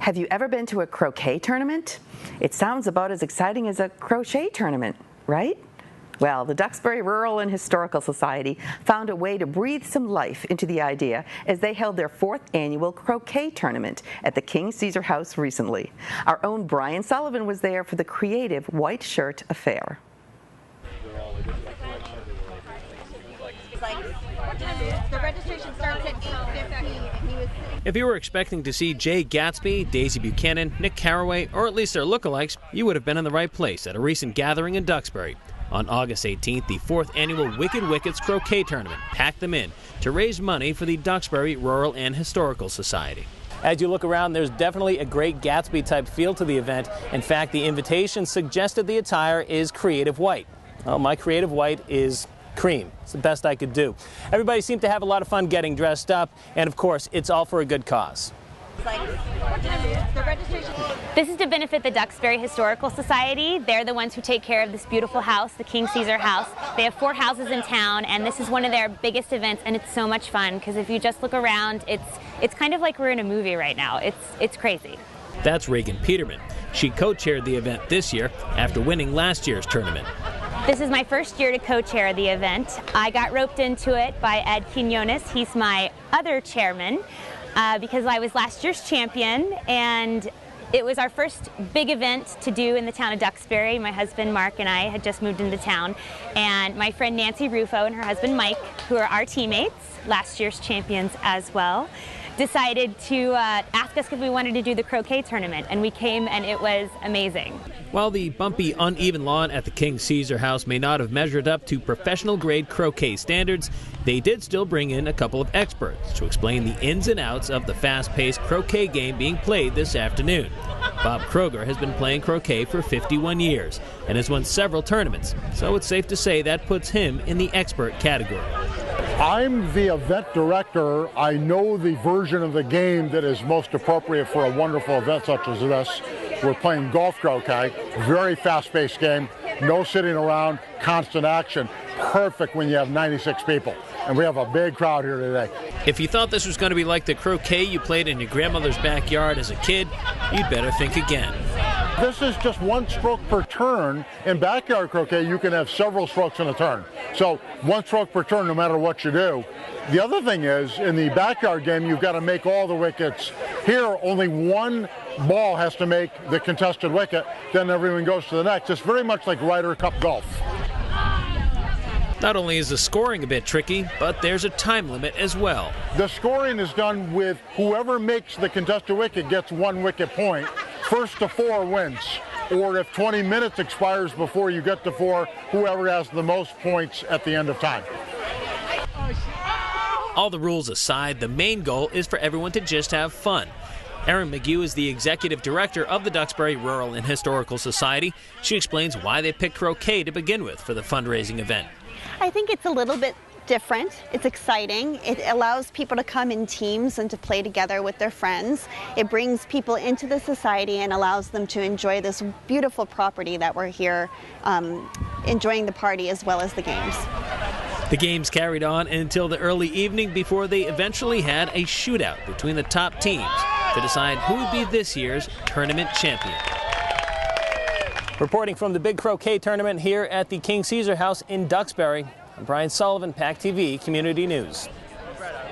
Have you ever been to a croquet tournament? It sounds about as exciting as a crochet tournament, right? Well, the Duxbury Rural and Historical Society found a way to breathe some life into the idea as they held their 4th annual croquet tournament at the King Caesar House recently. Our own Brian Sullivan was there for the creative white shirt affair. The registration starts at 8:15. If you were expecting to see Jay Gatsby, Daisy Buchanan, Nick Carraway, or at least their lookalikes, you would have been in the right place at a recent gathering in Duxbury. On August 18th, the 4th annual Wickets Croquet Tournament packed them in to raise money for the Duxbury Rural and Historical Society. As you look around, there's definitely a great Gatsby-type feel to the event. In fact, the invitation suggested the attire is creative white. Well, my creative white is cream. It's the best I could do. Everybody seemed to have a lot of fun getting dressed up, and of course, it's all for a good cause. This is to benefit the Duxbury Historical Society. They're the ones who take care of this beautiful house, the King Caesar House. They have 4 houses in town, and this is one of their biggest events, and it's so much fun because if you just look around, it's kind of like we're in a movie right now. It's crazy. That's Regan Peterman. She co-chaired the event this year after winning last year's tournament. This is my first year to co-chair the event. I got roped into it by Ed Quinones. He's my other chairman because I was last year's champion, and it was our first big event to do in the town of Duxbury. My husband Mark and I had just moved into town, and my friend Nancy Rufo and her husband Mike, who are our teammates, last year's champions as well, decided to ask us if we wanted to do the croquet tournament, and we came, and it was amazing. While the bumpy, uneven lawn at the King Caesar House may not have measured up to professional-grade croquet standards, they did still bring in a couple of experts to explain the ins and outs of the fast-paced croquet game being played this afternoon. Bob Kroger has been playing croquet for 51 years and has won several tournaments, so it's safe to say that puts him in the expert category. I'm the event director. I know the version of the game that is most appropriate for a wonderful event such as this. We're playing golf croquet, very fast-paced game, no sitting around, constant action. Perfect when you have 96 people. And we have a big crowd here today. If you thought this was going to be like the croquet you played in your grandmother's backyard as a kid, you'd better think again. This is just 1 stroke per turn. In backyard croquet, you can have several strokes in a turn. So 1 stroke per turn no matter what you do. The other thing is, in the backyard game, you've got to make all the wickets. Here, only 1 ball has to make the contested wicket, then everyone goes to the next. It's very much like Ryder Cup golf. Not only is the scoring a bit tricky, but there's a time limit as well. The scoring is done with whoever makes the contested wicket gets 1 wicket point. First to 4 wins. Or if 20 minutes expires before you get to 4, whoever has the most points at the end of time. All the rules aside, the main goal is for everyone to just have fun. Erin McGough is the executive director of the Duxbury Rural and Historical Society. She explains why they picked croquet to begin with for the fundraising event. I think it's a little bit different. It's exciting. It allows people to come in teams and to play together with their friends. It brings people into the society and allows them to enjoy this beautiful property that we're here enjoying the party as well as the games. The games carried on until the early evening before they eventually had a shootout between the top teams to decide who would be this year's tournament champion. Reporting from the big croquet tournament here at the King Caesar House in Duxbury, I'm Brian Sullivan, PACTV Community News.